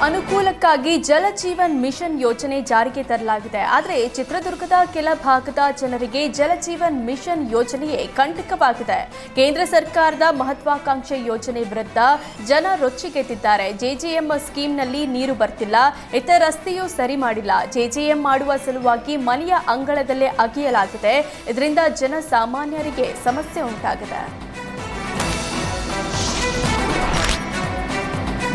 ಅನುಕೂಲಕ್ಕಾಗಿ ಜಲಜೀವನ್ ಮಿಷನ್ ಯೋಜನೆ ಜಾರಿಗೆ ತರಲಾಗಿದೆ. ಆದರೆ ಚಿತ್ರದುರ್ಗದ ಕೆಲ ಭಾಗದ ಜನರಿಗೆ ಜಲಜೀವನ್ ಮಿಷನ್ ಯೋಜನೆಯೇ ಕಂಟಕವಾಗಿದೆ. ಕೇಂದ್ರ ಸರ್ಕಾರದ ಮಹತ್ವಾಕಾಂಕ್ಷೆ ಯೋಜನೆ ವಿರುದ್ಧ ಜನ ರೊಚ್ಚಿಗೆದ್ದಿದ್ದಾರೆ. ಜೆಜೆಎಂ ಸ್ಕೀಮ್ನಲ್ಲಿ ನೀರು ಬರ್ತಿಲ್ಲ, ಇತರ ರಸ್ತೆಯೂ ಸರಿ ಮಾಡಿಲ್ಲ. ಜೆಜೆಎಂ ಮಾಡುವ ಸಲುವಾಗಿ ಮನೆಯ ಅಂಗಳದಲ್ಲೇ ಅಗೆಯಲಾಗಿದೆ. ಇದರಿಂದ ಜನಸಾಮಾನ್ಯರಿಗೆ ಸಮಸ್ಯೆ ಉಂಟಾಗಿದೆ.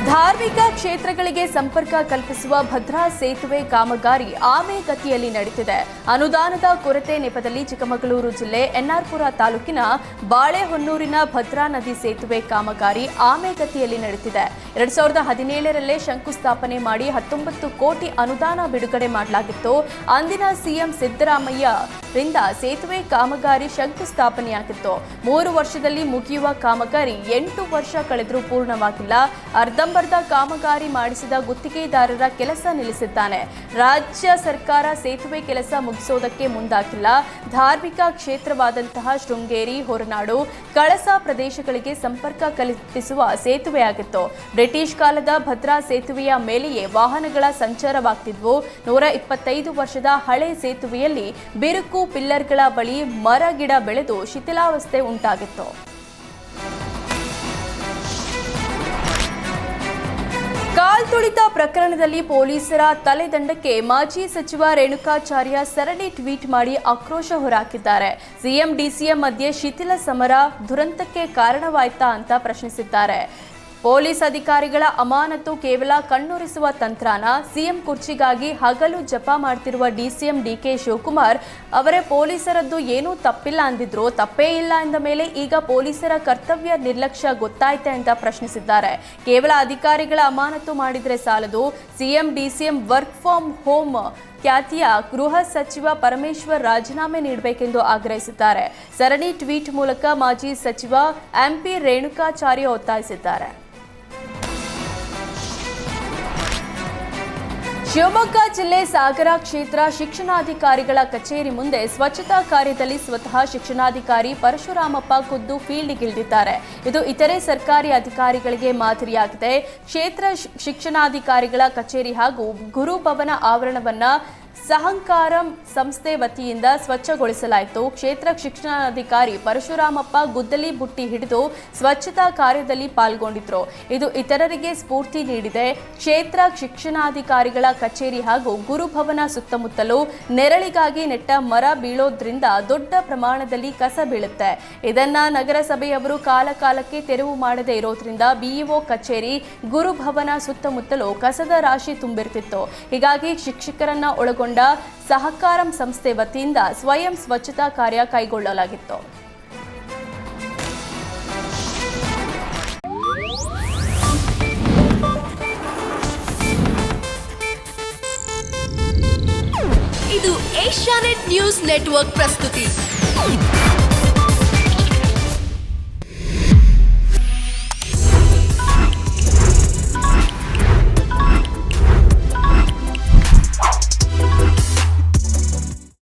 ಧಾರ್ಮಿಕ ಕ್ಷೇತ್ರಗಳಿಗೆ ಸಂಪರ್ಕ ಕಲ್ಪಿಸುವ ಭದ್ರಾ ಸೇತುವೆ ಕಾಮಗಾರಿ ಆಮೆಗತಿಯಲ್ಲಿ ನಡೆಯುತ್ತಿದೆ. ಅನುದಾನದ ಕೊರತೆ ನೆಪದಲ್ಲಿ ಚಿಕ್ಕಮಗಳೂರು ಜಿಲ್ಲೆ ಎನ್ಆರ್ಪುರ ತಾಲೂಕಿನ ಬಾಳೆಹೊನ್ನೂರಿನ ಭದ್ರಾ ನದಿ ಸೇತುವೆ ಕಾಮಗಾರಿ ಆಮೆಗತಿಯಲ್ಲಿ ನಡೆಯುತ್ತಿದೆ. 2017ರಲ್ಲೇ ಶಂಕುಸ್ಥಾಪನೆ ಮಾಡಿ 19 ಕೋಟಿ ಅನುದಾನ ಬಿಡುಗಡೆ ಮಾಡಲಾಗಿತ್ತು. ಅಂದಿನ ಸಿಎಂ ಸಿದ್ದರಾಮಯ್ಯ ರಿಂದ ಸೇತುವೆ ಕಾಮಗಾರಿ ಶಂಕುಸ್ಥಾಪನೆಯಾಗಿತ್ತು. 3 ವರ್ಷದಲ್ಲಿ ಮುಗಿಯುವ ಕಾಮಗಾರಿ 8 ವರ್ಷ ಕಳೆದರೂ ಪೂರ್ಣವಾಗಿಲ್ಲ. ಅರ್ಧಂಬರ್ಧ ಕಾಮಗಾರಿ ಮಾಡಿಸಿದ ಗುತ್ತಿಗೆದಾರರ ಕೆಲಸ ನಿಲ್ಲಿಸಿದ್ದಾನೆ. ರಾಜ್ಯ ಸರ್ಕಾರ ಸೇತುವೆ ಕೆಲಸ ಮುಗಿಸೋದಕ್ಕೆ ಮುಂದಾಗಿಲ್ಲ. ಧಾರ್ಮಿಕ ಕ್ಷೇತ್ರವಾದಂತಹ ಶೃಂಗೇರಿ, ಹೊರನಾಡು, ಕಳಸ ಪ್ರದೇಶಗಳಿಗೆ ಸಂಪರ್ಕ ಕಲ್ಪಿಸುವ ಸೇತುವೆಯಾಗಿತ್ತು. ಬ್ರಿಟಿಷ್ ಕಾಲದ ಭದ್ರಾ ಸೇತುವೆಯ ಮೇಲೆಯೇ ವಾಹನಗಳ ಸಂಚಾರವಾಗ್ತಿದ್ವು. 125 ವರ್ಷದ ಹಳೆ ಸೇತುವೆಯಲ್ಲಿ ಬಿರುಕು ಪಿಲ್ಲರ್ಗಳ ಬಳಿ ಮರ ಗಿಡ ಬೆಳೆದು ಶಿಥಿಲಾವಸ್ಥೆ ಉಂಟಾಗಿತ್ತು. ಕಾಲ್ತುಳಿತ ಪ್ರಕರಣದಲ್ಲಿ ಪೊಲೀಸರ ತಲೆದಂಡಕ್ಕೆ ಮಾಜಿ ಸಚಿವ ರೇಣುಕಾಚಾರ್ಯ ಸರಣಿ ಟ್ವೀಟ್ ಮಾಡಿ ಆಕ್ರೋಶ ಹೊರಹಾಕಿದ್ದಾರೆ. ಸಿಎಂ ಡಿಸಿಎಂ ಮಧ್ಯೆ ಶಿಥಿಲ ಸಮರ ದುರಂತಕ್ಕೆ ಕಾರಣವಾಯ್ತಾ ಅಂತ ಪ್ರಶ್ನಿಸಿದ್ದಾರೆ. ಪೊಲೀಸ್ ಅಧಿಕಾರಿಗಳ ಅಮಾನತು ಕೇವಲ ಕಣ್ಣೊರೆಸುವ ತಂತ್ರನ? ಸಿಎಂ ಕುರ್ಚಿಗಾಗಿ ಹಗಲು ಜಪ ಮಾಡ್ತಿರುವ ಡಿಸಿಎಂ ಡಿಕೆ ಶಿವಕುಮಾರ್ ಅವರೇ ಪೊಲೀಸರದ್ದು ಏನೂ ತಪ್ಪಿಲ್ಲ ಅಂದಿದ್ರು, ತಪ್ಪೇ ಇಲ್ಲ ಎಂದ ಮೇಲೆ ಈಗ ಪೊಲೀಸರ ಕರ್ತವ್ಯ ನಿರ್ಲಕ್ಷ್ಯ ಗೊತ್ತಾಯ್ತೆ ಅಂತ ಪ್ರಶ್ನಿಸಿದ್ದಾರೆ. ಕೇವಲ ಅಧಿಕಾರಿಗಳ ಅಮಾನತು ಮಾಡಿದ್ರೆ ಸಾಲದು, CM DCM work from home ಖ್ಯಾತಿಯ ಗೃಹ ಸಚಿವ ಪರಮೇಶ್ವರ್ ರಾಜೀನಾಮೆ ನೀಡಬೇಕೆಂದು ಆಗ್ರಹಿಸಿದ್ದಾರೆ. ಸರಣಿ ಟ್ವೀಟ್ ಮೂಲಕ ಮಾಜಿ ಸಚಿವ ಎಂಪಿ ರೇಣುಕಾಚಾರ್ಯ ಒತ್ತಾಯಿಸಿದ್ದಾರೆ. ಶಿವಮೊಗ್ಗ ಜಿಲ್ಲೆ ಸಾಗರ ಕ್ಷೇತ್ರ ಶಿಕ್ಷಣಾಧಿಕಾರಿಗಳ ಕಚೇರಿ ಮುಂದೆ ಸ್ವಚ್ಛತಾ ಕಾರ್ಯದಲ್ಲಿ ಸ್ವತಃ ಶಿಕ್ಷಣಾಧಿಕಾರಿ ಪರಶುರಾಮಪ್ಪ ಖುದ್ದು ಫೀಲ್ಡ್ಗಿಳಿದಿದ್ದಾರೆ. ಇದು ಇತರೆ ಸರ್ಕಾರಿ ಅಧಿಕಾರಿಗಳಿಗೆ ಮಾದರಿಯಾಗಿದೆ. ಕ್ಷೇತ್ರ ಶಿಕ್ಷಣಾಧಿಕಾರಿಗಳ ಕಚೇರಿ ಹಾಗೂ ಗುರುಭವನ ಆವರಣವನ್ನ ಸಹಂಕಾರಂ ಸಂಸ್ಥೆ ವತಿಯಿಂದ ಸ್ವಚ್ಛಗೊಳಿಸಲಾಯಿತು. ಕ್ಷೇತ್ರ ಶಿಕ್ಷಣಾಧಿಕಾರಿ ಪರಶುರಾಮಪ್ಪ ಗುದ್ದಲಿ ಬುಟ್ಟಿ ಹಿಡಿದು ಸ್ವಚ್ಛತಾ ಕಾರ್ಯದಲ್ಲಿ ಪಾಲ್ಗೊಂಡಿದ್ರು. ಇದು ಇತರರಿಗೆ ಸ್ಫೂರ್ತಿ ನೀಡಿದೆ. ಕ್ಷೇತ್ರ ಶಿಕ್ಷಣಾಧಿಕಾರಿಗಳ ಕಚೇರಿ ಹಾಗೂ ಗುರುಭವನ ಸುತ್ತಮುತ್ತಲೂ ನೆರಳಿಗಾಗಿ ನೆಟ್ಟ ಮರ ಬೀಳೋದ್ರಿಂದ ದೊಡ್ಡ ಪ್ರಮಾಣದಲ್ಲಿ ಕಸ ಬೀಳುತ್ತೆ. ಇದನ್ನ ನಗರಸಭೆಯವರು ಕಾಲಕಾಲಕ್ಕೆ ತೆರವು ಮಾಡದೇ ಇರೋದ್ರಿಂದ ಬಿಇಒ ಕಚೇರಿ, ಗುರುಭವನ ಸುತ್ತಮುತ್ತಲೂ ಕಸದ ರಾಶಿ ತುಂಬಿರ್ತಿತ್ತು. ಹೀಗಾಗಿ ಶಿಕ್ಷಕರನ್ನ ಒಳಗೊಂಡ ಸಹಕಾರಂ ಸಂಸ್ಥೆ ವತಿಯಿಂದ ಸ್ವಯಂ ಸ್ವಚ್ಛತಾ ಕಾರ್ಯ ಕೈಗೊಳ್ಳಲಾಗಿತ್ತು. ಇದು ಏಷ್ಯಾನೆಟ್ ನ್ಯೂಸ್ ನೆಟ್ವರ್ಕ್ ಪ್ರಸ್ತುತಿ.